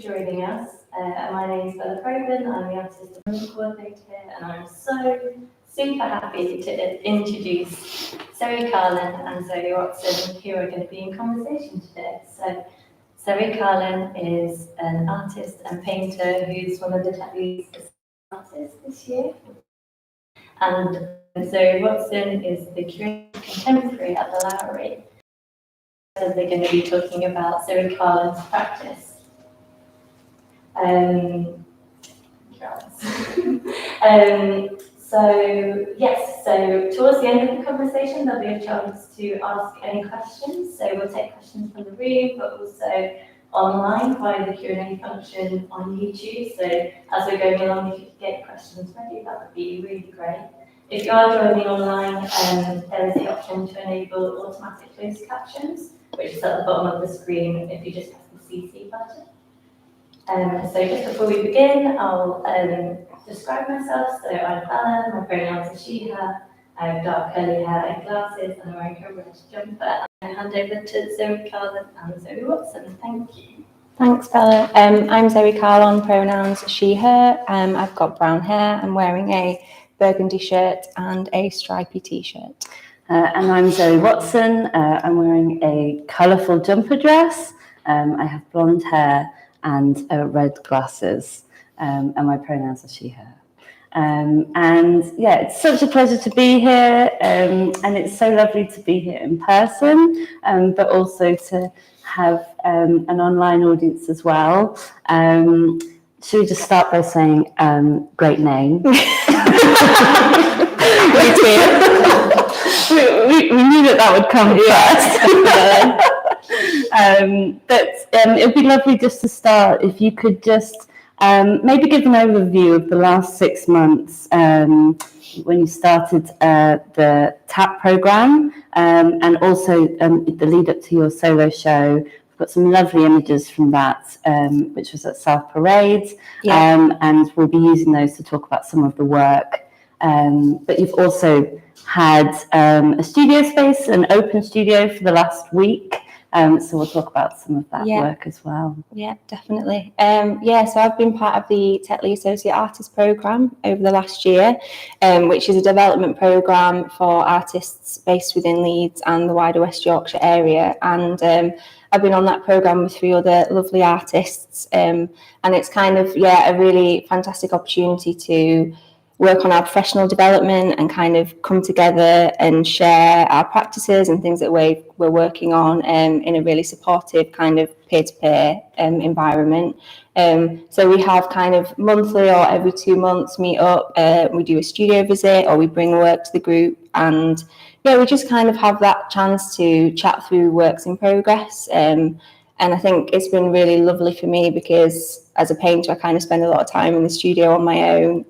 joining us. My name is Bella Probin. I'm the artist and coordinator here, and I'm so super happy to introduce Zoë Carlon and Zoe Watson, who are going to be in conversation today. So, Zoë Carlon is an artist and painter who's one of the Techlee artists this year. And Zoe Watson is the curator of contemporary at the Lowry. So they're going to be talking about Zoë Carlon's practice. So towards the end of the conversation, there'll be a chance to ask any questions. So we'll take questions from the room, but also online via the Q&A function on YouTube. So as we're going along, if you could get questions ready, that would be really great. If you are joining online, there is the option to enable automatic closed captions, which is at the bottom of the screen if you just press the CC button. So just before we begin, I'll describe myself. So I'm Bella, my pronouns are she, her. I have dark curly hair and glasses, and I'm wearing a red jumper. I hand over to Zoë Carlon and Zoe Watson. Thank you. Thanks, Bella. I'm Zoë Carlon, pronouns she, her. I've got brown hair. I'm wearing a burgundy shirt and a stripy t-shirt. And I'm Zoe Watson. I'm wearing a colourful jumper dress. I have blonde hair and red glasses, and my pronouns are she, her. And yeah, it's such a pleasure to be here, and it's so lovely to be here in person, but also to have an online audience as well. Should we just start by saying great name? We knew that would come first. But it would be lovely just to start if you could just maybe give an overview of the last 6 months when you started the TAP programme, and also the lead up to your solo show. We've got some lovely images from that, which was at South Parade, and we'll be using those to talk about some of the work. But you've also had a studio space, an open studio for the last week. So we'll talk about some of that work as well. Yeah, definitely. So I've been part of the Tetley Associate Artist Programme over the last year, which is a development programme for artists based within Leeds and the wider West Yorkshire area. And I've been on that programme with 3 other lovely artists. And it's kind of, a really fantastic opportunity to work on our professional development and kind of come together and share our practices and things that we're working on in a really supportive kind of peer-to-peer environment. So we have kind of monthly or every 2 months meet up, we do a studio visit or we bring work to the group, and we just kind of have that chance to chat through works in progress. And I think it's been really lovely for me because as a painter, I kind of spend a lot of time in the studio on my own,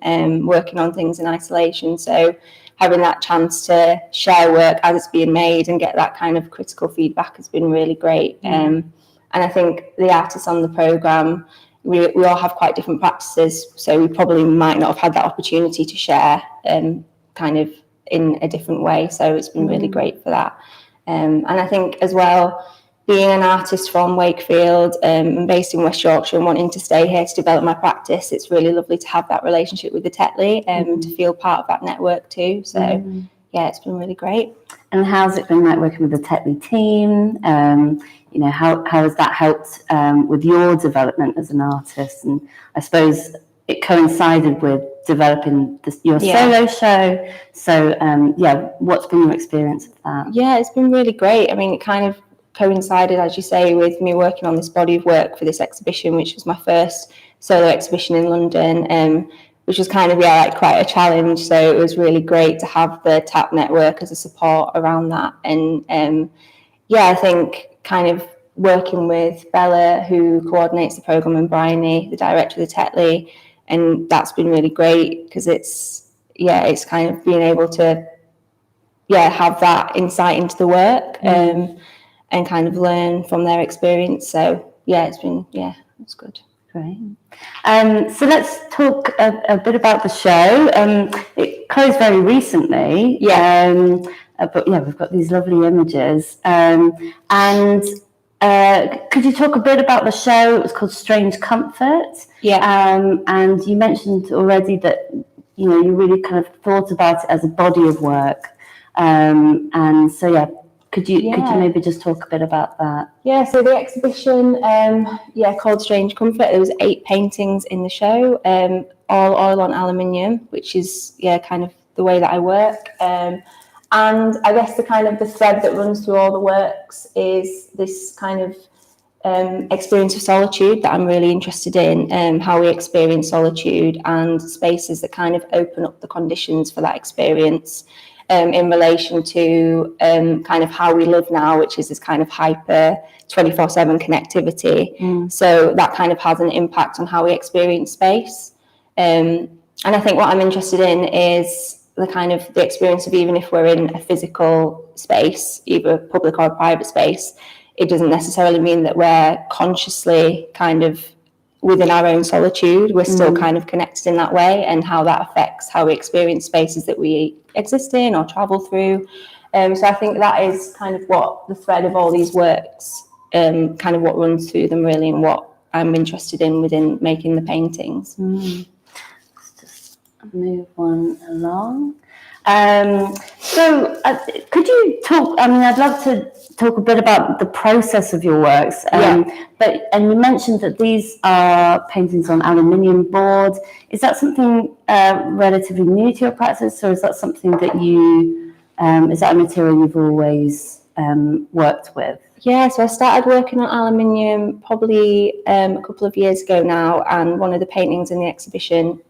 working on things in isolation. So having that chance to share work as it's being made and get that kind of critical feedback has been really great. And I think the artists on the programme, we all have quite different practices. So we probably might not have had that opportunity to share kind of in a different way. So it's been really great for that. And I think as well, being an artist from Wakefield and based in West Yorkshire and wanting to stay here to develop my practice, it's really lovely to have that relationship with the Tetley and to feel part of that network too. So it's been really great. And how's it been like working with the Techlee team? How has that helped with your development as an artist? And I suppose it coincided with developing your solo show. So what's been your experience of that? Yeah, it's been really great. I mean, it kind of coincided, as you say, with me working on this body of work for this exhibition, which was my first solo exhibition in London, which was kind of quite a challenge. So it was really great to have the TAP network as a support around that. And I think kind of working with Bella, who coordinates the programme, and Bryony, the director of the Tetley, and that's been really great because it's kind of being able to have that insight into the work. And kind of learn from their experience. So it's good. Great. So let's talk a bit about the show. It closed very recently. But we've got these lovely images. And could you talk a bit about the show? It was called Strange Comfort. Yeah. And you mentioned already that, you know, you really kind of thought about it as a body of work. And so, yeah, could you maybe just talk a bit about that? Yeah, so the exhibition, called Strange Comfort, there was 8 paintings in the show, all oil on aluminium, which is, kind of the way that I work. And I guess the thread that runs through all the works is this kind of experience of solitude that I'm really interested in, how we experience solitude and spaces that kind of open up the conditions for that experience in relation to kind of how we live now, which is this kind of hyper 24/7 connectivity. So that kind of has an impact on how we experience space. And I think what I'm interested in is the experience of, even if we're in a physical space, either public or private space, it doesn't necessarily mean that we're consciously kind of within our own solitude. We're still kind of connected in that way, and how that affects how we experience spaces that we exist in or travel through. So I think that is kind of what the thread of all these works, kind of what runs through them really, and what I'm interested in within making the paintings. Move one along. So could you talk, I'd love to talk a bit about the process of your works. And you mentioned that these are paintings on aluminium board. Is that something relatively new to your practice, or is that something that is that a material you've always worked with? Yeah, so I started working on aluminium probably a couple of years ago now, and one of the paintings in the exhibition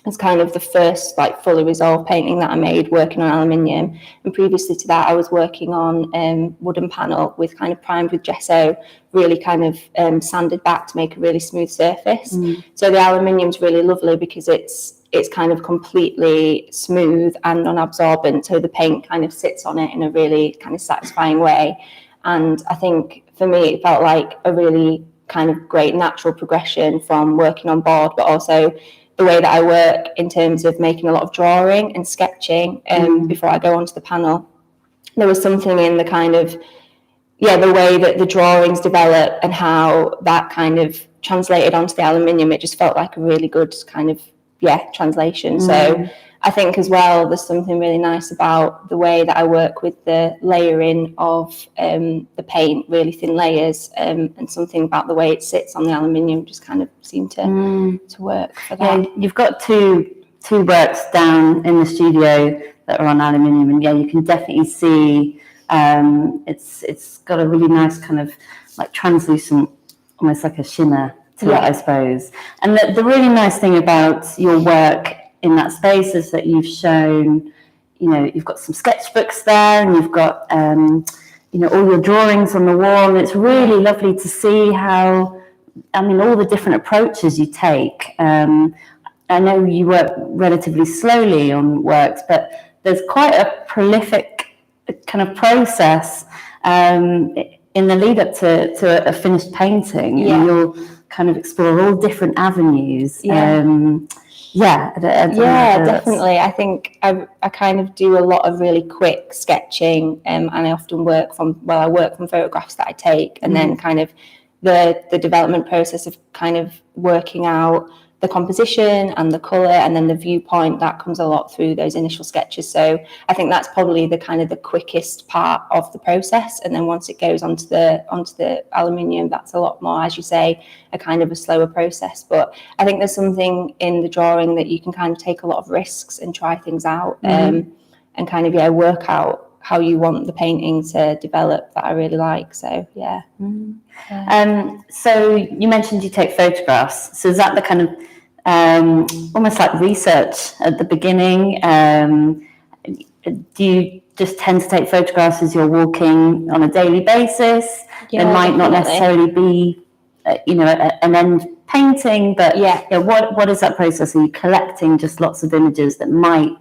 was kind of the first fully resolved painting that I made working on aluminium. And previously to that, I was working on wooden panel with kind of primed with gesso, really kind of sanded back to make a really smooth surface. So the aluminium's really lovely because it's kind of completely smooth and non-absorbent, so the paint kind of sits on it in a really kind of satisfying way. And I think for me it felt like a really kind of great natural progression from working on board, but also the way that I work in terms of making a lot of drawing and sketching before I go onto the panel. There was something in the kind of, the way that the drawings develop and how that kind of translated onto the aluminium. It just felt like a really good kind of, translation. So I think as well, there's something really nice about the way that I work with the layering of the paint, really thin layers, and something about the way it sits on the aluminium just kind of seemed to work for that. Yeah, you've got two works down in the studio that are on aluminium, and you can definitely see it's got a really nice kind of like translucent, almost like a shimmer to it, I suppose. And the really nice thing about your work in that space is that you've shown, you've got some sketchbooks there, and you've got, all your drawings on the wall. And it's really lovely to see how, all the different approaches you take. I know you work relatively slowly on works, but there's quite a prolific kind of process in the lead up to a finished painting. And you'll kind of explore all different avenues. Definitely. I think I kind of do a lot of really quick sketching, and I often work from photographs that I take, and then kind of the development process of kind of working out the composition and the colour and then the viewpoint, that comes a lot through those initial sketches. So I think that's probably the kind of the quickest part of the process. And then once it goes onto the aluminium, that's a lot more, as you say, a kind of a slower process. But I think there's something in the drawing that you can kind of take a lot of risks and try things out, and kind of work out how you want the painting to develop, that I really like. So so you mentioned you take photographs. So is that the kind of almost like research at the beginning? Do you just tend to take photographs as you're walking on a daily basis? It might not necessarily be an end painting, but what is that process? Are you collecting just lots of images that might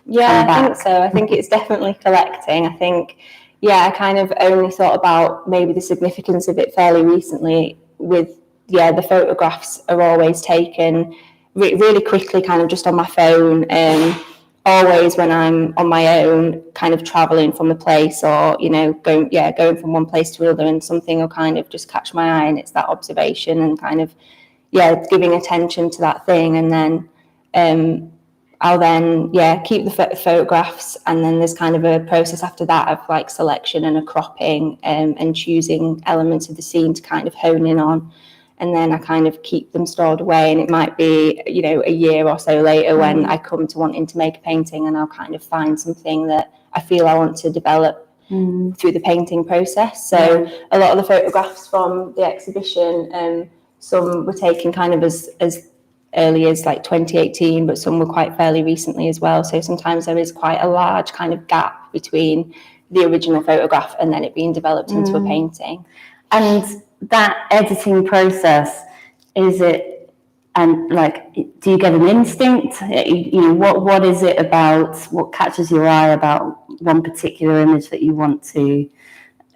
I think so. I think it's definitely collecting. I think, I kind of only thought about maybe the significance of it fairly recently with, the photographs are always taken really quickly, kind of just on my phone, always when I'm on my own, kind of traveling from the place, or, you know, going from one place to another, and something will kind of just catch my eye, and it's that observation and kind of, giving attention to that thing. And then I'll then, keep the photographs, and then there's kind of a process after that of like selection and a cropping, and choosing elements of the scene to kind of hone in on. And then I kind of keep them stored away, and it might be, you know, a year or so later when I come to wanting to make a painting, and I'll kind of find something that I feel I want to develop through the painting process. So a lot of the photographs from the exhibition, some were taken kind of as early as like 2018, but some were quite fairly recently as well. So sometimes there is quite a large kind of gap between the original photograph and then it being developed into a painting. And that editing process, is it, and like, do you get an instinct? You know, what is it about, what catches your eye about one particular image that you want to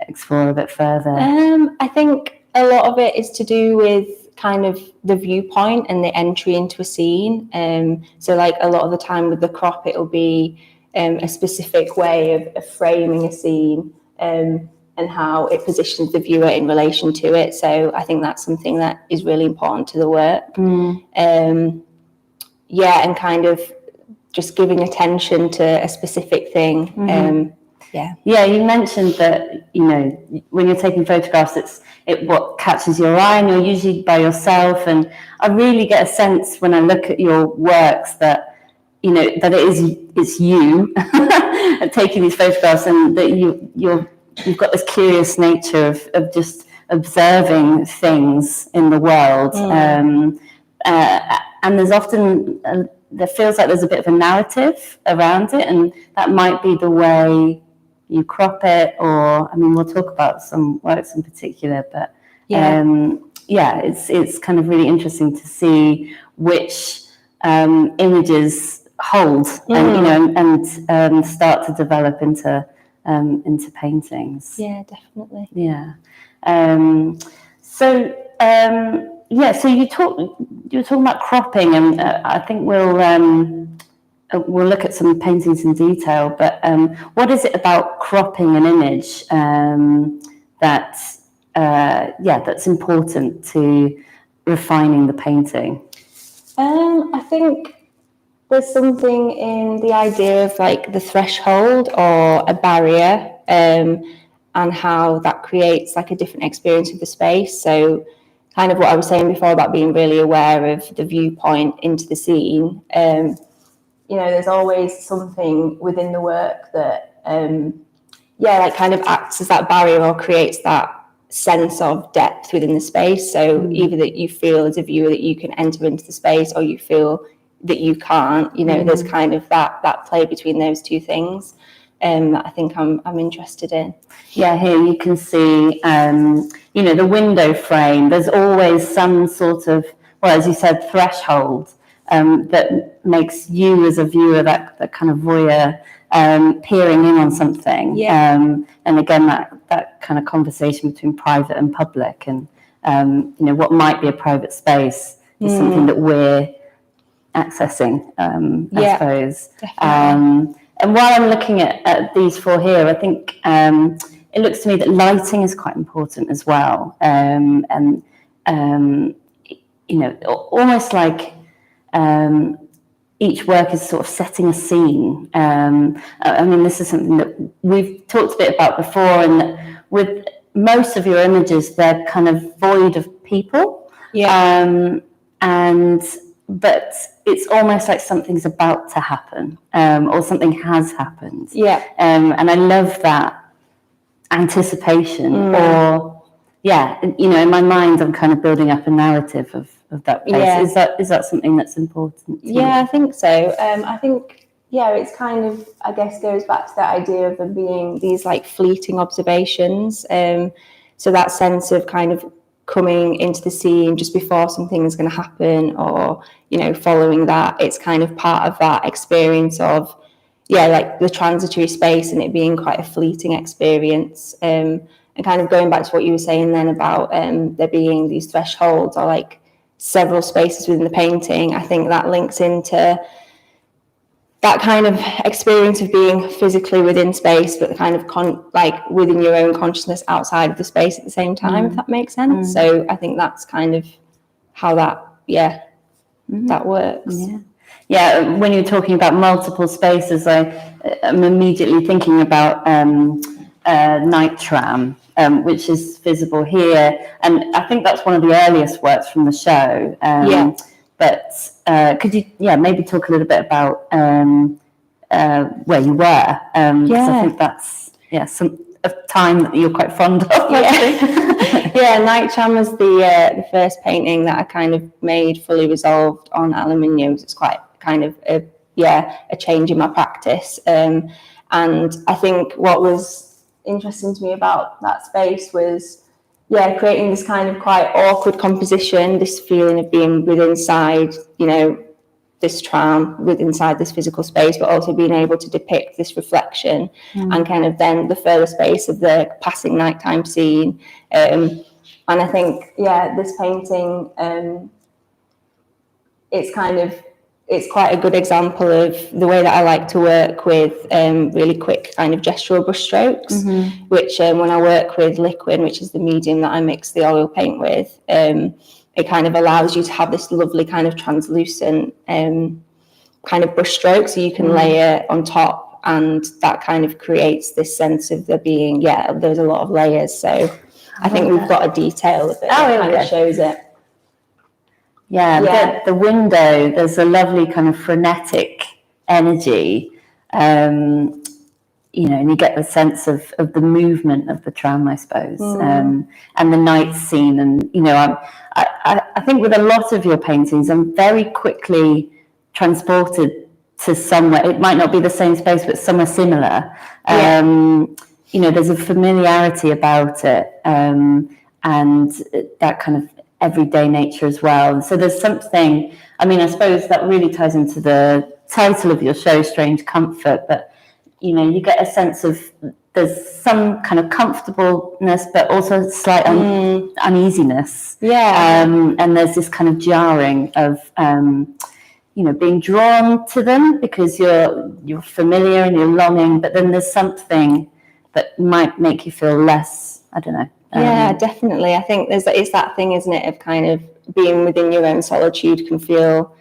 explore a bit further? I think a lot of it is to do with kind of the viewpoint and the entry into a scene. So like a lot of the time with the crop, it'll be a specific way of framing a scene, and how it positions the viewer in relation to it. So I think that's something that is really important to the work. And kind of just giving attention to a specific thing. You mentioned that, you know, when you're taking photographs, it what catches your eye, and you're usually by yourself. And I really get a sense when I look at your works that, you know, that it's you taking these photographs, and that you've got this curious nature of just observing things in the world. And there's often, there feels like there's a bit of a narrative around it, and that might be the way you crop it, or, I mean, we'll talk about some works in particular, but it's kind of really interesting to see which images hold, and, you know, and start to develop into paintings. Yeah, definitely. Yeah. So you were talking about cropping, and I think we'll look at some paintings in detail. But what is it about cropping an image that's important to refining the painting? I think there's something in the idea of like the threshold or a barrier, and how that creates like a different experience of the space. So kind of what I was saying before about being really aware of the viewpoint into the scene. You know, there's always something within the work that, like kind of acts as that barrier or creates that sense of depth within the space. So either that you feel as a viewer that you can enter into the space, or you feel that you can't, you know, there's kind of that play between those two things that I think I'm interested in. Yeah, here you can see, you know, the window frame. There's always some sort of, well, as you said, threshold that makes you as a viewer, that kind of voyeur, peering in on something. Yeah. And again, that kind of conversation between private and public, and you know, what might be a private space is something that we're accessing, I suppose. Definitely. And while I'm looking at these four here, I think it looks to me that lighting is quite important as well. And you know, almost like each work is sort of setting a scene. I mean, this is something that we've talked a bit about before, and with most of your images, they're kind of void of people. But it's almost like something's about to happen, or something has happened. And I love that anticipation, or you know, in my mind, I'm kind of building up a narrative of that place. Is that something that's important to you? I think so. I think it's kind of, I guess, goes back to that idea of them being these like fleeting observations. So that sense of kind of coming into the scene just before something is going to happen, or, you know, following that, it's kind of part of that experience of like the transitory space, and it being quite a fleeting experience. And kind of going back to what you were saying then about there being these thresholds or like several spaces within the painting, I think that links into that kind of experience of being physically within space, but kind of like within your own consciousness outside of the space at the same time, if that makes sense. So I think that's kind of how that, that works. Yeah, when you're talking about multiple spaces, I'm immediately thinking about Night Tram, which is visible here. And I think that's one of the earliest works from the show. But could you, maybe talk a little bit about where you were? Because I think that's, a time that you're quite fond of. Night Tram was the first painting that I kind of made fully resolved on aluminium. It's quite kind of a change in my practice. And I think what was interesting to me about that space was creating this kind of quite awkward composition, this feeling of being inside, this tram, inside this physical space, but also being able to depict this reflection and kind of then the further space of the passing nighttime scene. And I think, this painting, it's quite a good example of the way that I like to work with really quick kind of gestural brush strokes, which when I work with liquid, which is the medium that I mix the oil paint with, it kind of allows you to have this lovely kind of translucent kind of brush stroke, so you can layer on top, and that kind of creates this sense of there being, there's a lot of layers. So I think we've got a detail of it that kind of shows it. The window, there's a lovely kind of frenetic energy, and you get the sense of the movement of the tram, I suppose, and the night scene. And, I think with a lot of your paintings, I'm very quickly transported to somewhere. It might not be the same space, but somewhere similar. There's a familiarity about it, and that kind of everyday nature as well. And so there's something, I suppose that really ties into the title of your show, Strange Comfort, but you get a sense of there's some kind of comfortableness, but also slight uneasiness. And there's this kind of jarring of being drawn to them because you're familiar and you're longing, but then there's something that might make you feel less, I don't know. Definitely. I think it's that thing, isn't it, of kind of being within your own solitude can feel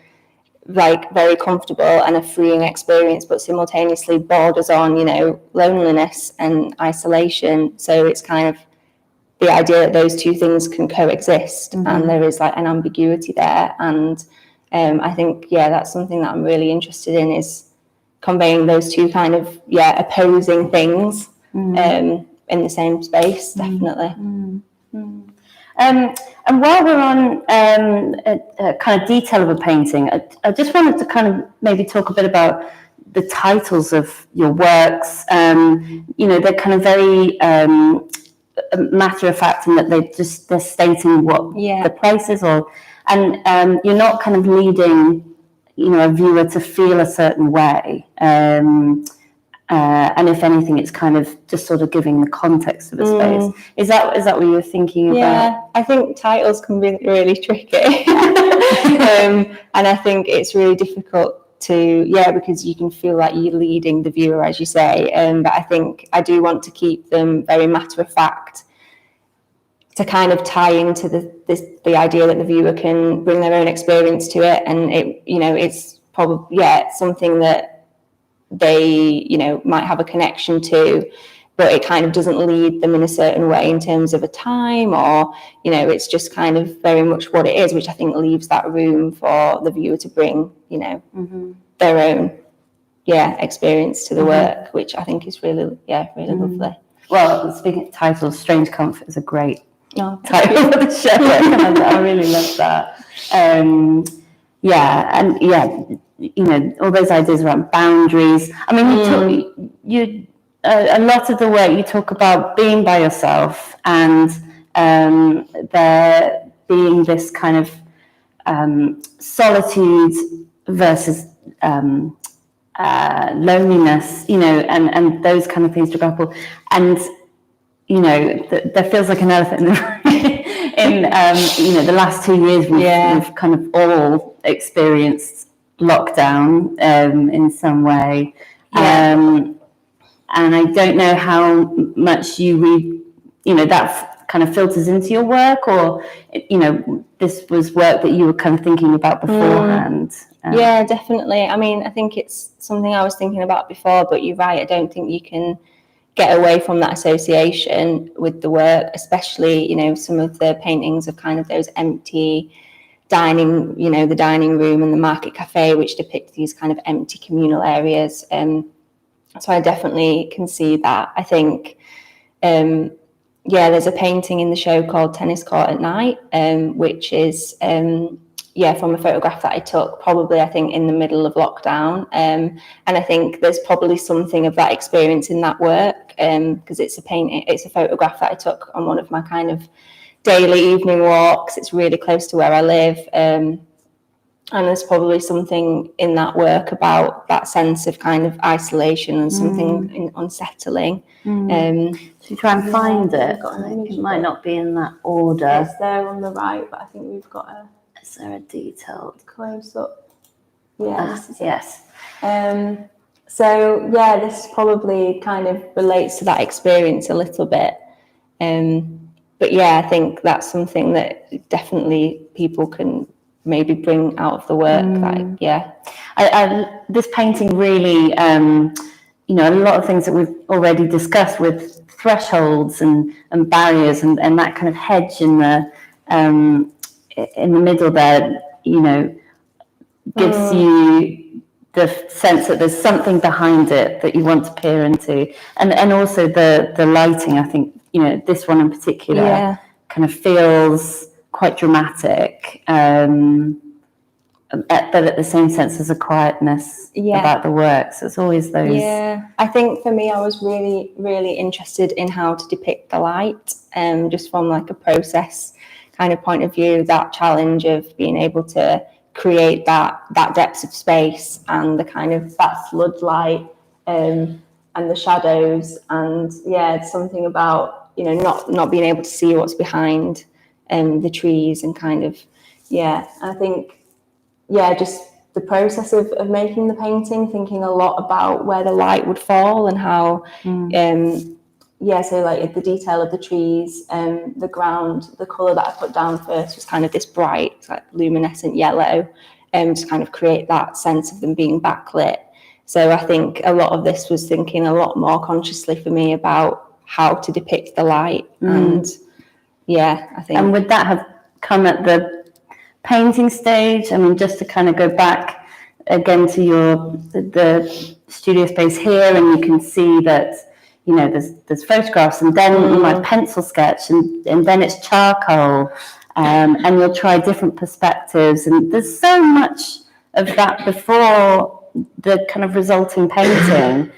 like very comfortable and a freeing experience, but simultaneously borders on, loneliness and isolation. So it's kind of the idea that those two things can coexist, and there is like an ambiguity there. And I think, that's something that I'm really interested in, is conveying those two kind of, opposing things in the same space, definitely. And while we're on a kind of detail of a painting, I just wanted to kind of maybe talk a bit about the titles of your works. They're kind of very matter of fact in that they're stating what the place is, and you're not kind of leading, a viewer to feel a certain way. And if anything, it's kind of just sort of giving the context of a space. Is that what you were thinking about? Yeah, I think titles can be really tricky. And I think it's really difficult to, because you can feel like you're leading the viewer, as you say. But I think I do want to keep them very matter of fact, to kind of tie into the idea that the viewer can bring their own experience to it. And it's probably, something that they might have a connection to, but it kind of doesn't lead them in a certain way in terms of a time, or it's just kind of very much what it is, which I think leaves that room for the viewer to bring their own experience to the work, which I think is really lovely. Well, speaking of titles, Strange Comfort is a great title for the show. I really love that. All those ideas around boundaries. A lot of the work you talk about being by yourself, and there being this kind of solitude versus loneliness, and those kind of things to grapple. And there feels like an elephant in the room. In the last 2 years, we've kind of all experienced lockdown in some way. Yeah. And I don't know how much you read, that kind of filters into your work, or, this was work that you were kind of thinking about beforehand. Yeah, definitely. I mean, I think it's something I was thinking about before, but you're right. I don't think you can get away from that association with the work, especially, some of the paintings of kind of those empty dining, the dining room and the market cafe, which depict these kind of empty communal areas. So I definitely can see that. I think, there's a painting in the show called Tennis Court at Night, which is, from a photograph that I took probably, I think, in the middle of lockdown. And I think there's probably something of that experience in that work, because it's a photograph that I took on one of my kind of daily evening walks. It's really close to where I live. And there's probably something in that work about that sense of kind of isolation and something unsettling. So try and find it. It might not be in that order. It's there on the right, but I think we've got Is there a detailed close up? Yeah, this is yes. This probably kind of relates to that experience a little bit. But I think that's something that definitely people can maybe bring out of the work. This painting really, a lot of things that we've already discussed with thresholds and barriers and that kind of hedge in the middle there, gives you the sense that there's something behind it that you want to peer into, and also the lighting. I think this one in particular kind of feels quite dramatic, but at the same sense there's a quietness about the work. So it's always those. Yeah, I think for me I was really, really interested in how to depict the light, just from like a process kind of point of view, that challenge of being able to create that depth of space and the kind of that floodlight and the shadows, and something about not being able to see what's behind the trees, and kind of I think just the process of making the painting, thinking a lot about where the light would fall and how so like the detail of the trees, the ground, the colour that I put down first was kind of this bright, like luminescent yellow, to kind of create that sense of them being backlit. So I think a lot of this was thinking a lot more consciously for me about how to depict the light. And I think. And would that have come at the painting stage? I mean, just to kind of go back again to the studio space here, and you can see that there's photographs, and then you might pencil sketch, and then it's charcoal, and you'll try different perspectives, and there's so much of that before the kind of resulting painting,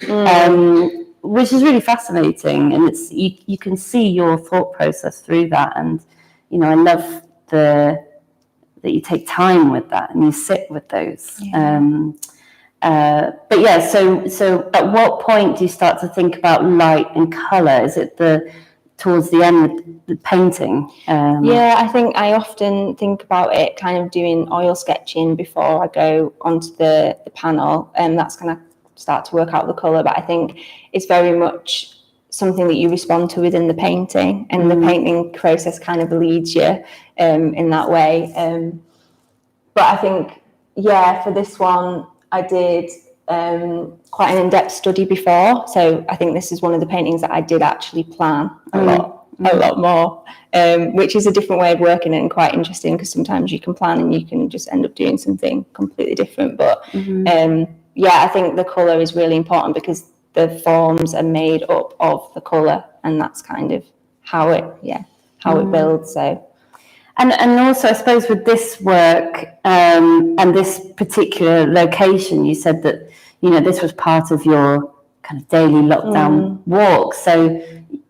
which is really fascinating, and it's you can see your thought process through that, and I love that you take time with that and you sit with those. So at what point do you start to think about light and colour? Is it towards the end with the painting? I think I often think about it kind of doing oil sketching before I go onto the panel, and that's going to start to work out the colour. But I think it's very much something that you respond to within the painting, and the painting process kind of leads you in that way. But I think, for this one, I did quite an in-depth study before. So I think this is one of the paintings that I did actually plan a lot more, which is a different way of working and quite interesting, because sometimes you can plan and you can just end up doing something completely different. But I think the colour is really important, because the forms are made up of the colour, and that's kind of how it builds. So. And also, I suppose, with this work and this particular location, you said that, this was part of your kind of daily lockdown walk. So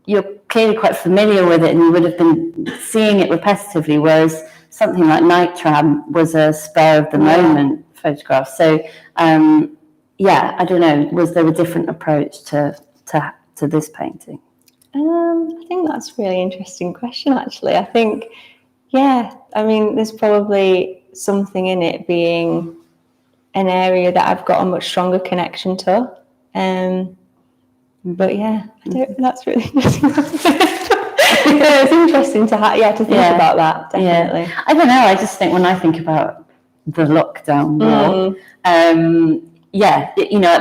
you're clearly quite familiar with it, and you would have been seeing it repetitively, whereas something like Night Tram was a spur of the moment photograph. So, I don't know, was there a different approach to this painting? I think that's a really interesting question, actually. I think, I mean, there's probably something in it being an area that I've got a much stronger connection to. But yeah, that's really interesting. It's interesting to think about that, definitely. Yeah. I don't know, I just think when I think about the lockdown more, at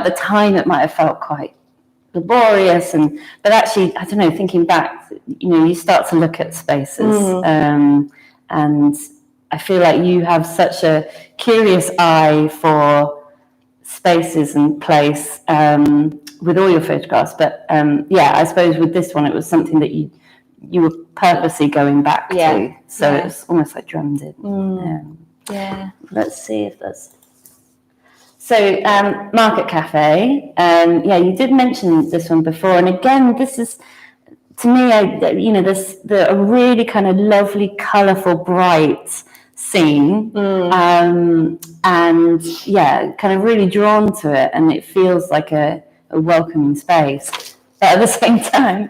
the time it might have felt quite laborious, but actually, I don't know, thinking back, you start to look at spaces, and I feel like you have such a curious eye for spaces and place, with all your photographs, but I suppose with this one it was something that you were purposely going back to, so it's almost like drummed in. Let's see if there's... So, Market Cafe, you did mention this one before, and again, this is, to me, this a really kind of lovely, colourful, bright scene, and kind of really drawn to it, and it feels like a welcoming space. But at the same time,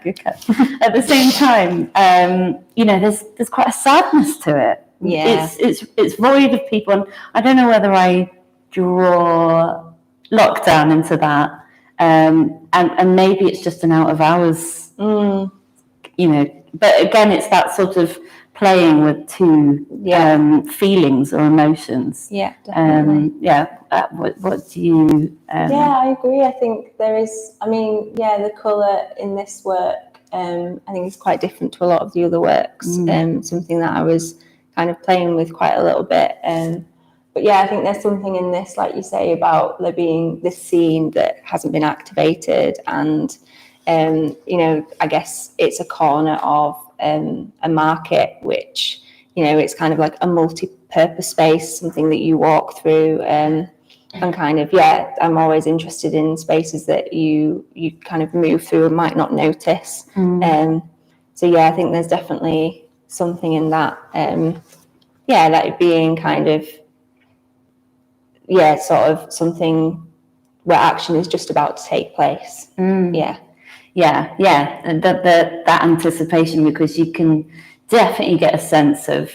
there's quite a sadness to it. Yeah, it's void of people, and I don't know whether I draw lockdown into that, and maybe it's just an out of hours, but again, it's that sort of playing with two feelings or emotions. Yeah, definitely. What do you... I agree. I think there is, the colour in this work, I think is quite different to a lot of the other works, something that I was kind of playing with quite a little bit. But I think there's something in this, like you say, about there being this scene that hasn't been activated, and I guess it's a corner of a market, which it's kind of like a multi-purpose space, something that you walk through, and kind of I'm always interested in spaces that you kind of move through and might not notice. So I think there's definitely something in that, that being kind of sort of something where action is just about to take place. And that anticipation, because you can definitely get a sense of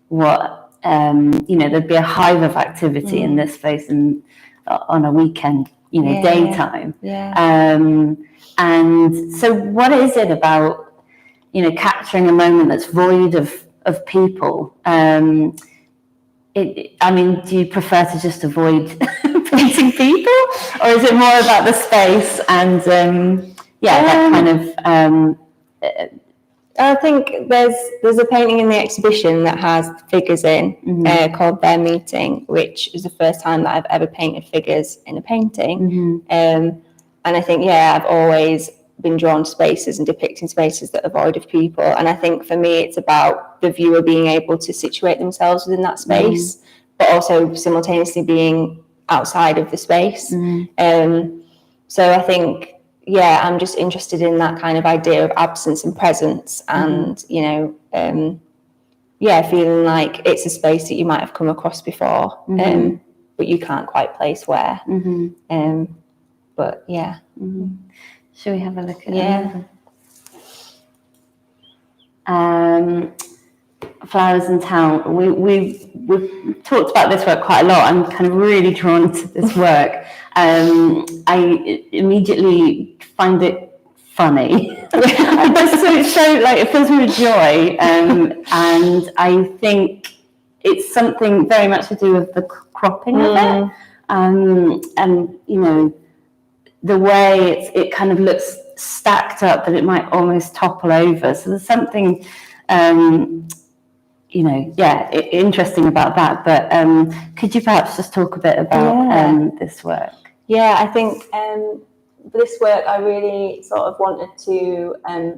what there'd be a hive of activity in this space and on a weekend, daytime. And so what is it about capturing a moment that's void of people? Do you prefer to just avoid painting people, or is it more about the space and that kind of... I think there's a painting in the exhibition that has figures in, called Their Meeting, which is the first time that I've ever painted figures in a painting. And I think, I've always been drawn to spaces and depicting spaces that are void of people. And I think for me, it's about the viewer being able to situate themselves within that space, but also simultaneously being outside of the space. So I think, I'm just interested in that kind of idea of absence and presence, and, feeling like it's a space that you might have come across before, but you can't quite place where. But Shall we have a look at Flowers in Town? We've talked about this work quite a lot. I'm kind of really drawn to this work. I immediately find it funny. It fills me with joy, and I think it's something very much to do with the cropping of it, and the way it kind of looks stacked up that it might almost topple over. So there's something, interesting about that. But could you perhaps just talk a bit about this work? I think this work, I really sort of wanted to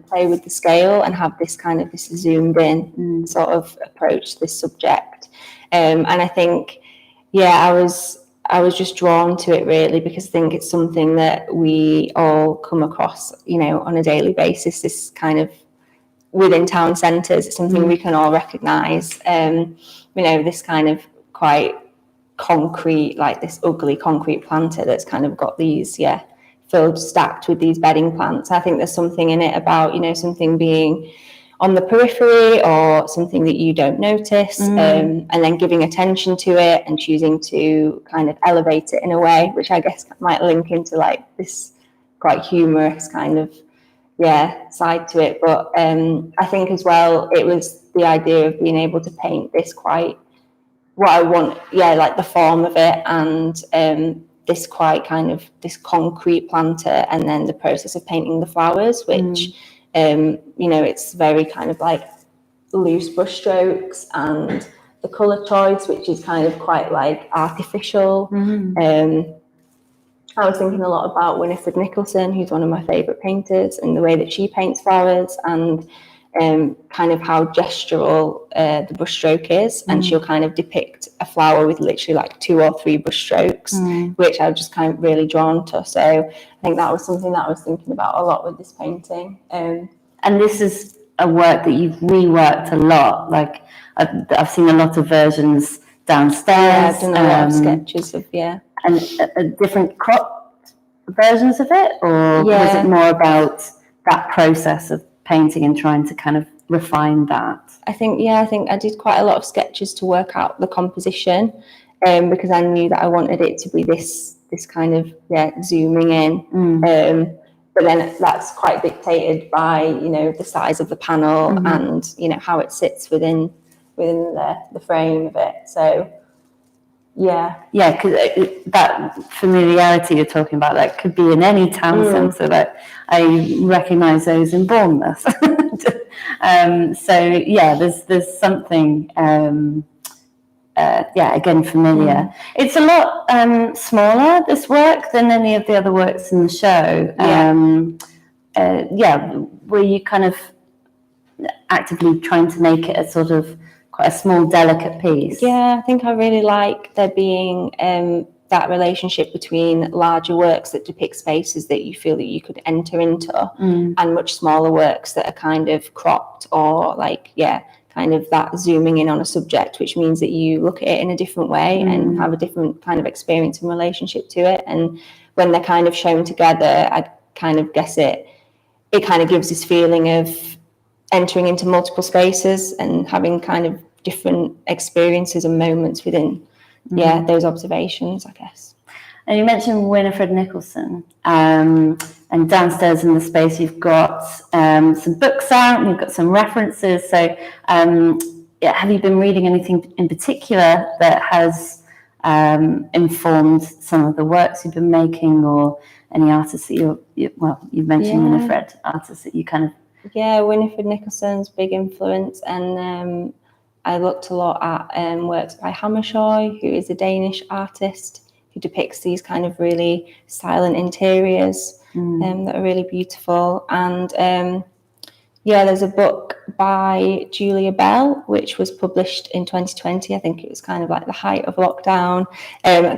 play with the scale and have this kind of this zoomed in sort of approach to this subject. And I think, I was just drawn to it really because I think it's something that we all come across, on a daily basis, this kind of within town centres. It's something we can all recognise. This kind of quite concrete, like this ugly concrete planter that's kind of got these, stacked with these bedding plants. I think there's something in it about, something being on the periphery or something that you don't notice, and then giving attention to it and choosing to kind of elevate it in a way, which I guess might link into like this quite humorous kind of side to it. But I think as well it was the idea of being able to paint this quite what I want, like the form of it, and this quite kind of this concrete planter, and then the process of painting the flowers, which it's very kind of like loose brush strokes, and the colour choice, which is kind of quite like artificial. I was thinking a lot about Winifred Nicholson, who's one of my favourite painters, and the way that she paints flowers, and kind of how gestural the brush stroke is, and she'll kind of depict a flower with literally like 2 or 3 brush strokes, which I was just kind of really drawn to. So I think that was something that I was thinking about a lot with this painting. And this is a work that you've reworked a lot. Like I've seen a lot of versions downstairs. I've done a lot of sketches of and different cropped versions of it, or was it more about that process of painting and trying to kind of refine that? I think I did quite a lot of sketches to work out the composition, because I knew that I wanted it to be this kind of zooming in, but then that's quite dictated by the size of the panel and how it sits within the frame of it. So because that familiarity you're talking about, that could be in any town centre. That I recognise those in Bournemouth. So there's something again familiar. It's a lot smaller, this work, than any of the other works in the show. Were you kind of actively trying to make it a sort of quite a small, delicate piece? I think I really like there being that relationship between larger works that depict spaces that you feel that you could enter into, and much smaller works that are kind of cropped, or like kind of that zooming in on a subject, which means that you look at it in a different way and have a different kind of experience and relationship to it. And when they're kind of shown together, I kind of guess it kind of gives this feeling of entering into multiple spaces and having kind of different experiences and moments within those observations, I guess. And you mentioned Winifred Nicholson, and downstairs in the space you've got some books out and you've got some references. So have you been reading anything in particular that has informed some of the works you've been making, or any artists that you've mentioned Winifred, artists that you kind of... Winifred Nicholson's big influence, and I looked a lot at works by Hammershaw, who is a Danish artist who depicts these kind of really silent interiors that are really beautiful. And there's a book by Julia Bell, which was published in 2020. I think it was kind of like the height of lockdown,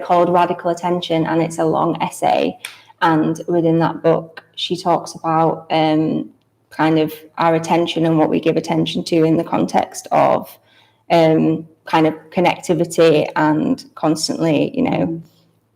called Radical Attention, and it's a long essay. And within that book, she talks about kind of our attention and what we give attention to in the context of kind of connectivity and constantly,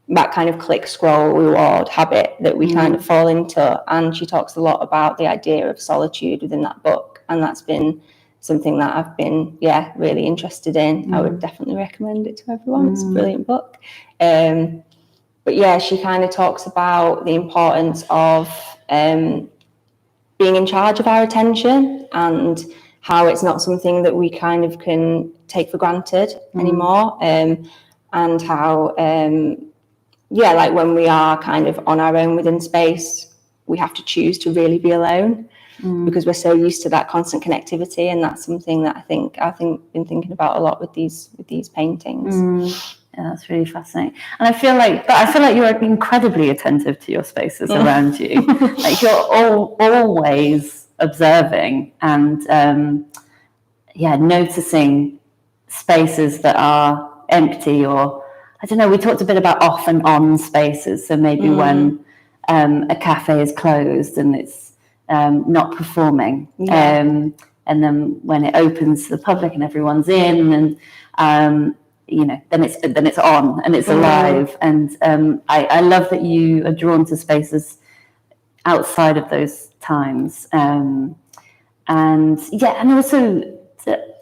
that kind of click, scroll, reward habit that we kind of fall into. And she talks a lot about the idea of solitude within that book, and that's been something that I've been really interested in. I would definitely recommend it to everyone. It's a brilliant book. But she kind of talks about the importance of being in charge of our attention, and how it's not something that we kind of can take for granted anymore, and how like when we are kind of on our own within space, we have to choose to really be alone, because we're so used to that constant connectivity. And that's something that I've been thinking about a lot with these paintings. Yeah, that's really fascinating. And I feel like you're incredibly attentive to your spaces around you. Like you're always observing and noticing spaces that are empty, or I don't know, we talked a bit about off and on spaces. So maybe when a cafe is closed and it's not performing, and then when it opens to the public and everyone's in, and then it's on and it's alive. And I love that you are drawn to spaces outside of those times. and also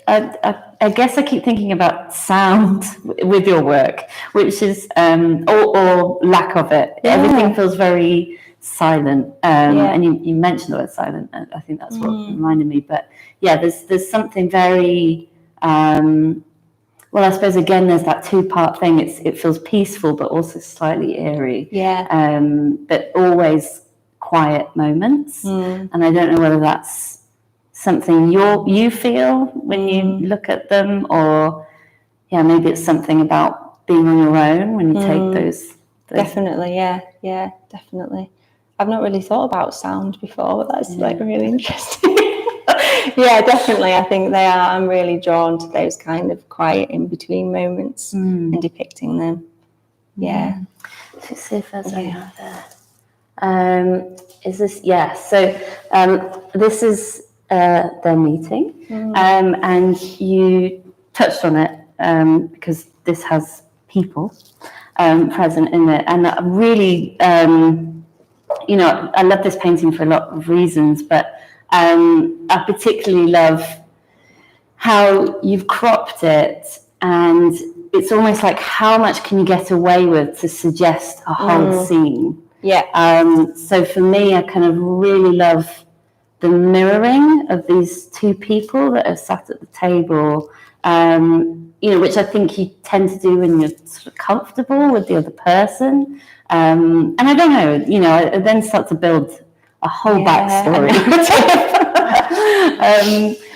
I guess I keep thinking about sound with your work, which is or lack of it. Yeah. Everything feels very silent, Yeah. and you mentioned the word silent. I think that's what reminded me. But yeah, there's something very well, I suppose again there's that two-part thing. It feels peaceful but also slightly eerie. Yeah. But always quiet moments, and I don't know whether that's something you feel when you look at them, or maybe it's something about being on your own when you take those. Definitely, yeah, definitely. I've not really thought about sound before, but that's like really interesting. Yeah, definitely. I think they are. I'm really drawn to those kind of quiet in between moments and depicting them. Yeah. Let's see if there's any other. Is this? Yeah. So this is their meeting, and you touched on it because this has people present in it, and I really, I love this painting for a lot of reasons, but I particularly love how you've cropped it, and it's almost like how much can you get away with to suggest a whole scene. Yeah. So for me, I kind of really love the mirroring of these two people that are sat at the table, which I think you tend to do when you're sort of comfortable with the other person. And I don't know, I then start to build a whole backstory.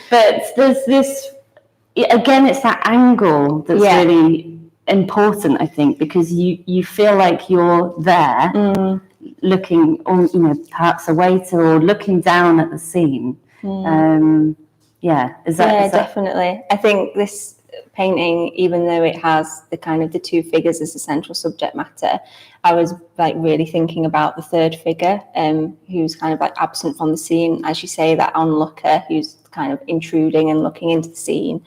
But there's this, again, it's that angle that's really important, I think, because you feel like you're there looking, or perhaps a waiter, or looking down at the scene. Is that definitely. I think this painting, even though it has the kind of the two figures as the central subject matter, I was like really thinking about the third figure, who's kind of like absent from the scene, as you say, that onlooker who's kind of intruding and looking into the scene.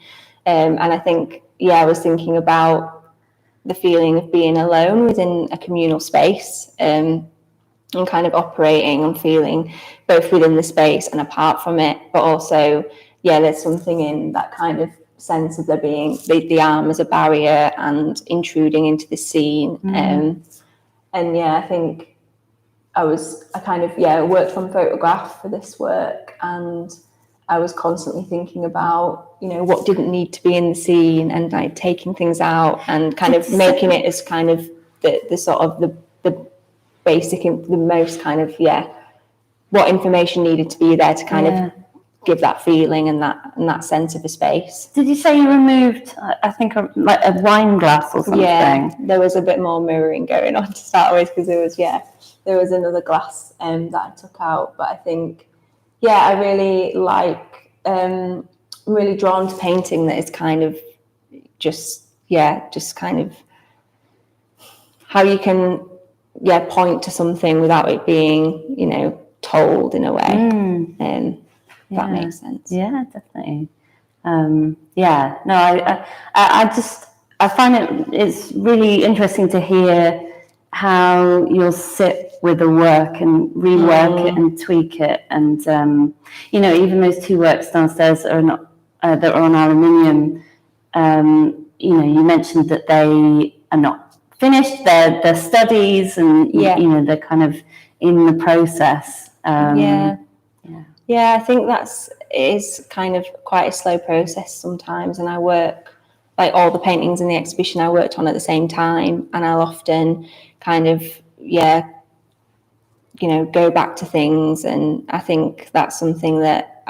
And I think, I was thinking about the feeling of being alone within a communal space, and kind of operating and feeling both within the space and apart from it, but also, there's something in that kind of sense of there being the arm as a barrier and intruding into the scene. I think I worked from photograph for this work, and I was constantly thinking about, what didn't need to be in the scene, and like taking things out and kind of making it as kind of the sort of the basic, the most kind of, what information needed to be there to kind of give that feeling and that sense of a space. Did you say you removed, I think, like a wine glass or something? Yeah, there was a bit more mirroring going on to start with, because there was another glass that I took out. But I think, I really like, I'm really drawn to painting that is kind of just kind of how you can, point to something without it being, told in a way. That makes sense. Yeah, definitely. I find it's really interesting to hear how you'll sit with a work and rework it and tweak it. And, even those two works downstairs that are on Aluminium, you mentioned that they are not finished, they're studies, and, they're kind of in the process. I think it is kind of quite a slow process sometimes, and I work, like all the paintings in the exhibition I worked on at the same time, and I'll often kind of go back to things, and I think that's something that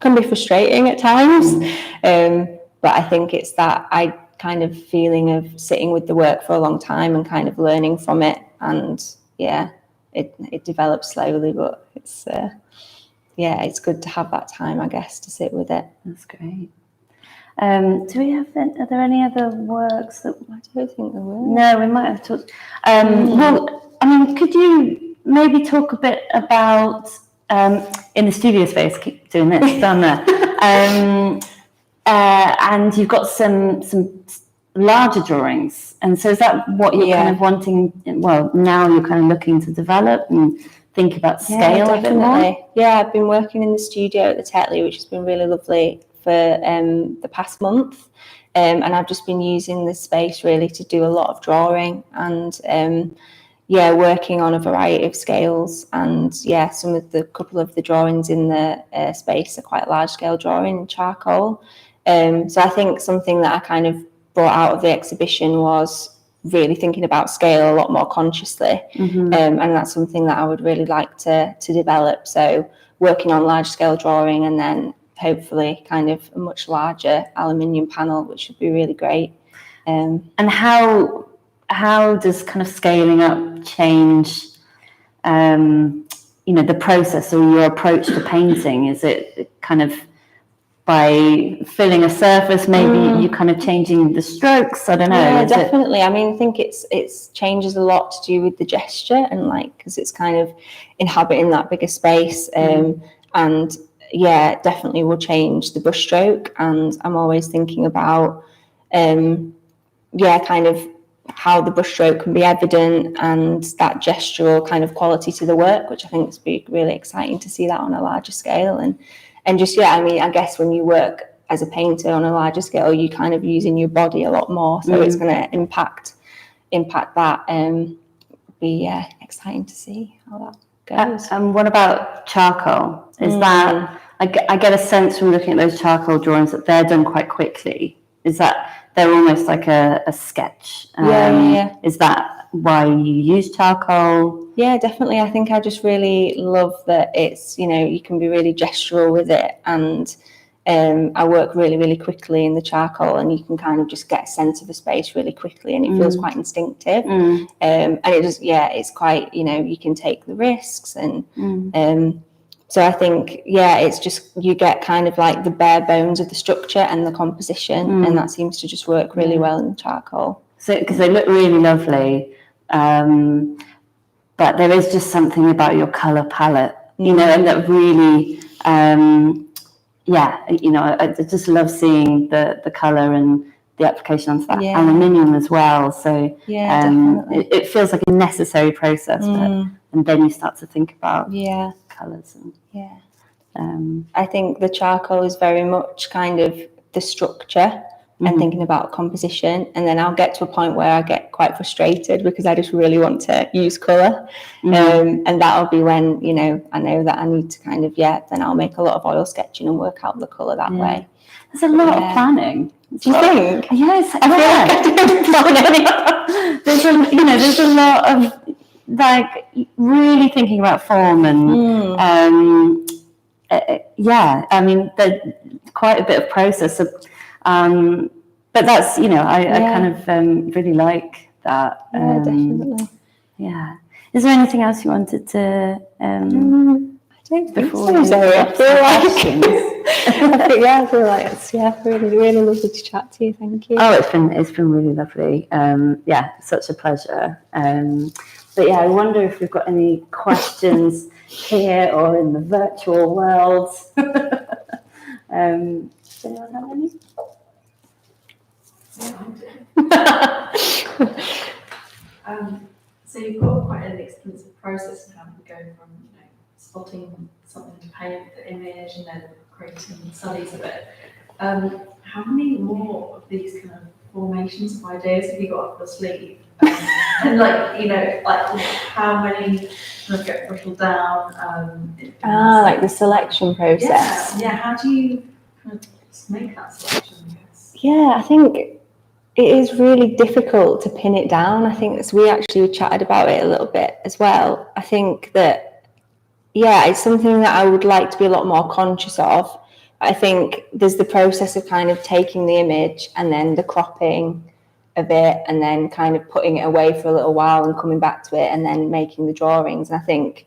can be frustrating at times, but I think it's that kind of feeling of sitting with the work for a long time and kind of learning from it, and it develops slowly, but it's it's good to have that time, I guess, to sit with it. That's great. Are there any other works that... I don't think there were. No, we might have talked... Well, I mean, could you maybe talk a bit about, in the studio space, keep doing this, down there, and you've got some larger drawings, and so is that what you're kind of wanting, well, now you're kind of looking to develop and think about scale a bit more? Yeah, I've been working in the studio at the Tetley, which has been really lovely for the past month. And I've just been using the space really to do a lot of drawing and working on a variety of scales. And couple of the drawings in the space are quite large scale drawing in charcoal. So I think something that I kind of brought out of the exhibition was really thinking about scale a lot more consciously. And that's something that I would really like to develop. So working on large scale drawing and then hopefully kind of a much larger aluminium panel, which would be really great. And how does kind of scaling up change, the process or your approach to painting? Is it kind of by filling a surface, maybe you kind of changing the strokes? I don't know. Yeah, definitely. I mean, I think it's changes a lot to do with the gesture and because it's kind of inhabiting that bigger space. And definitely will change the brushstroke. And I'm always thinking about, kind of how the brushstroke can be evident and that gestural kind of quality to the work, which I think would be really exciting to see that on a larger scale. And just, I guess when you work as a painter on a larger scale, you kind of using your body a lot more. So it's going to impact that. Be exciting to see how that goes. And what about charcoal? Is that, I get a sense from looking at those charcoal drawings that they're done quite quickly. Is that they're almost like a sketch? Is that why you use charcoal? Yeah, definitely. I think I just really love that it's, you can be really gestural with it. And I work really, really quickly in the charcoal and you can kind of just get a sense of the space really quickly and it feels quite instinctive. And it just, it's quite, you can take the risks and so I think, it's just, you get kind of like the bare bones of the structure and the composition and that seems to just work really well in the charcoal. So, because they look really lovely, but there is just something about your colour palette, and that really, I just love seeing the colour and the application onto that aluminium as well. So it feels like a necessary process, and then you start to think about colours. I think the charcoal is very much kind of the structure and thinking about composition, and then I'll get to a point where I get quite frustrated because I just really want to use colour, and that'll be when I know that I need to kind of then I'll make a lot of oil sketching and work out the colour that way. There's a lot of planning. Do you think? Yes, I feel like I don't plan any. There's a lot of like really thinking about form and I mean there's quite a bit of process. But that's I kind of really like that. Definitely. Yeah. Is there anything else you wanted to? I don't think so. I feel like it's really, really lovely to chat to you. Thank you. Oh, it's been really lovely. Such a pleasure. But I wonder if we've got any questions here or in the virtual world. Does anyone have any? So you've got quite an extensive process in how you go from spotting something to paint the image and then creating studies of it. How many more of these kind of formations of ideas have you got up your sleeve? And how many kind of get whittled down? Like the selection process. Yeah. How do you kind of make that selection? I guess. Yeah, I think it is really difficult to pin it down. I think we actually chatted about it a little bit as well. I think that, it's something that I would like to be a lot more conscious of. I think there's the process of kind of taking the image and then the cropping of it and then kind of putting it away for a little while and coming back to it and then making the drawings. And I think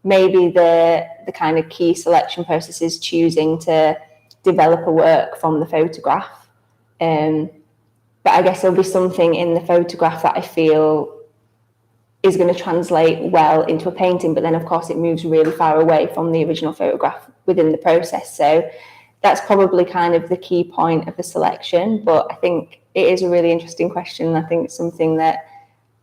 maybe the kind of key selection process is choosing to develop a work from the photograph. But I guess there'll be something in the photograph that I feel is going to translate well into a painting, but then of course it moves really far away from the original photograph within the process. So that's probably kind of the key point of the selection. But I think it is a really interesting question. I think it's something that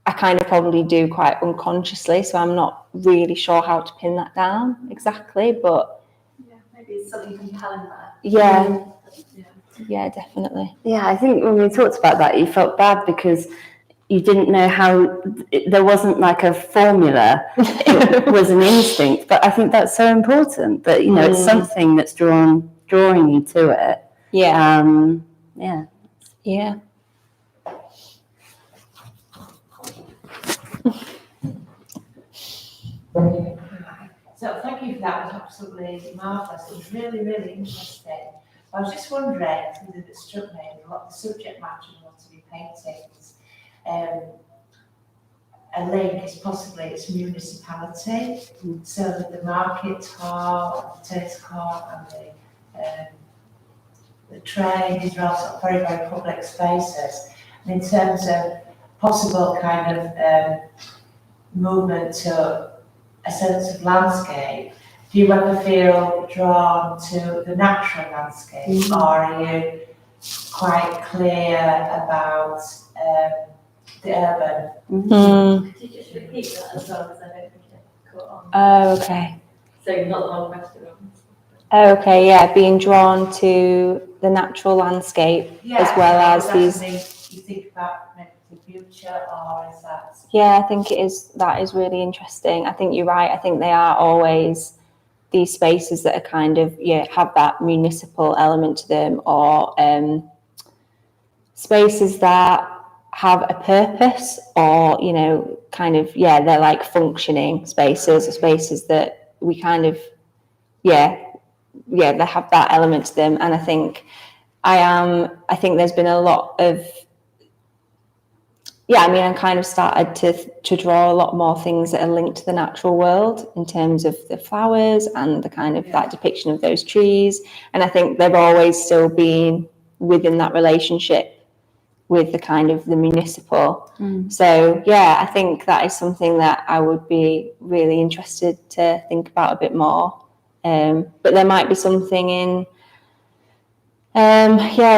I kind of probably do quite unconsciously, so I'm not really sure how to pin that down exactly, but Yeah, maybe it's something compelling there. yeah, Yeah. yeah, definitely. Yeah, I think when we talked about that, you felt bad because you didn't know how, there wasn't like a formula, it was an instinct. But I think that's so important that, you know, it's something that's drawing you to it. Yeah. Yeah. Yeah. So thank you for that, it was absolutely marvellous, it was really, really interesting. I was just wondering, something that struck me, a lot of the subject matter of a lot of your paintings, a link is possibly its municipality, so that the market hall, the tennis court and the train, these are all sort of very, very public spaces. And in terms of possible kind of movement to a sense of landscape, do you ever feel drawn to the natural landscape, or are you quite clear about the urban? Could you just repeat that as well, because I don't think it caught on. Oh, okay. So not the whole question. Okay, yeah, being drawn to the natural landscape as well as these. You think about maybe the future, or is that? Yeah, I think that is really interesting. I think you're right. I think they are always these spaces that are kind of, have that municipal element to them, or spaces that have a purpose, or, kind of, they're like functioning spaces, or spaces that we kind of, they have that element to them. And I think there's been a lot of, I kind of started to draw a lot more things that are linked to the natural world in terms of the flowers and the kind of that depiction of those trees. And I think they've always still been within that relationship with the kind of the municipal. So, I think that is something that I would be really interested to think about a bit more. But there might be something in,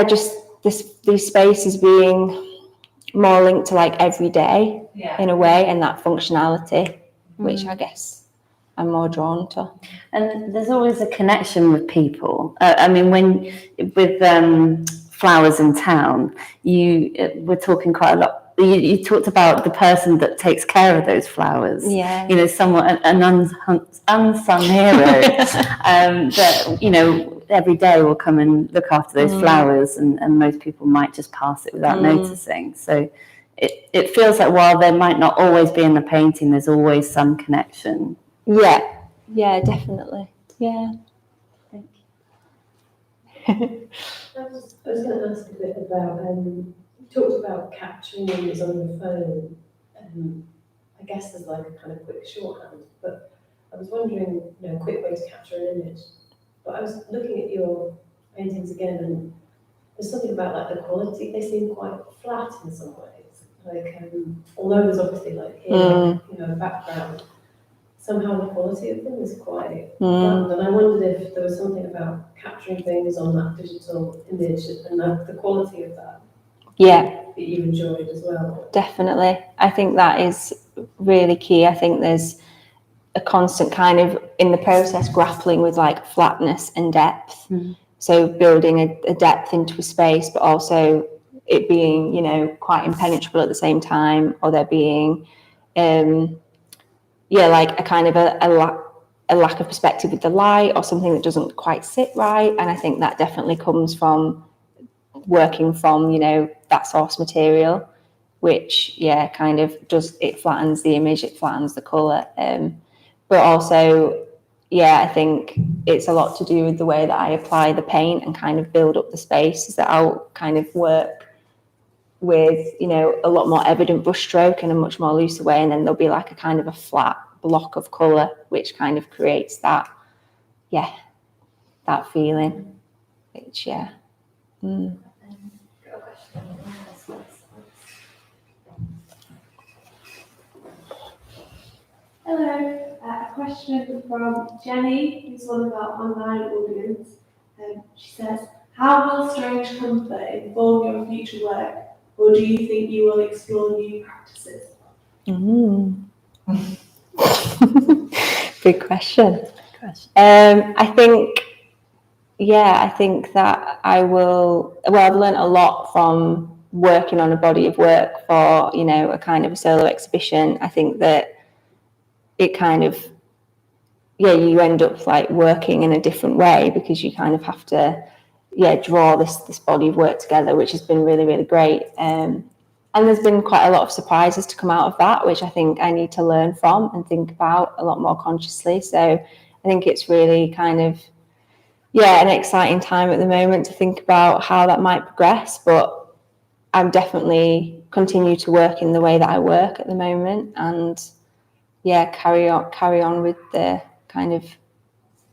just these spaces being more linked to like every day in a way, and that functionality, which I guess I'm more drawn to. And there's always a connection with people. When with flowers in town, we're talking quite a lot. You talked about the person that takes care of those flowers. Yeah. An unsung hero that every day will come and look after those flowers, and most people might just pass it without noticing. So it feels like while there might not always be in the painting, there's always some connection. Yeah, definitely. Yeah. Thank you. I was going to ask a bit about, you talked about capturing images on your phone. I guess there's like a kind of quick shorthand, but I was wondering, a quick way to capture an image. But I was looking at your paintings again, and there's something about like the quality. They seem quite flat in some ways. Like, although there's obviously like here, a background, somehow the quality of them is quite bland. And I wondered if there was something about capturing things on that digital image and the quality of that. That you enjoyed as well. Definitely. I think that is really key. I think there's a constant kind of in the process grappling with like flatness and depth. So building a depth into a space, but also it being, quite impenetrable at the same time, or there being, like a kind of a lack of perspective with the light, or something that doesn't quite sit right. And I think that definitely comes from working from, that source material, which, kind of it flattens the image, it flattens the colour. But also, I think it's a lot to do with the way that I apply the paint and kind of build up the space, is that I'll kind of work with, a lot more evident brush stroke in a much more looser way, and then there'll be like a kind of a flat block of colour, which kind of creates that, that feeling, which, Hello, a question from Jenny, who's one of our online audience. She says, how will strange comfort inform your future work, or do you think you will explore new practices? Big question. I think that I've learned a lot from working on a body of work for, a kind of a solo exhibition. I think that it kind of, you end up like working in a different way because you kind of have to, draw this body of work together, which has been really, really great. And there's been quite a lot of surprises to come out of that, which I think I need to learn from and think about a lot more consciously. So I think it's really kind of, an exciting time at the moment to think about how that might progress. But I'm definitely continue to work in the way that I work at the moment, and carry on with the kind of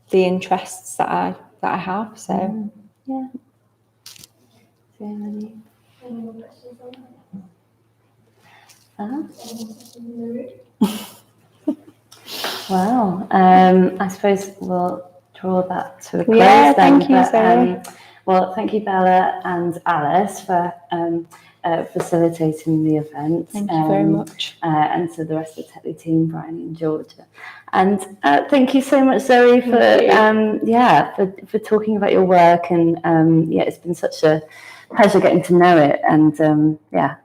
the interests that I have. So Any more questions on that? Any questions in the room? Well, I suppose we'll draw that to a close Yeah, then. thank you, Zoe. Well, thank you, Bella and Alice, for facilitating the event. Thank you very much. And to the rest of the Techlee team, Brian and Georgia. And thank you so much, Zoe, for talking about your work. And it's been such a pleasure getting to know it. And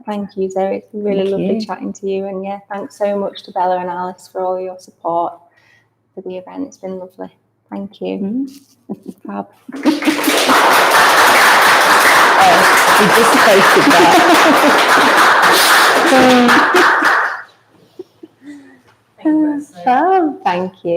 Thank you, Zoe. It's been really lovely chatting to you. And thanks so much to Bella and Alice for all your support for the event. It's been lovely. Thank you. Fab. We just posted that. Thank you. Thank you.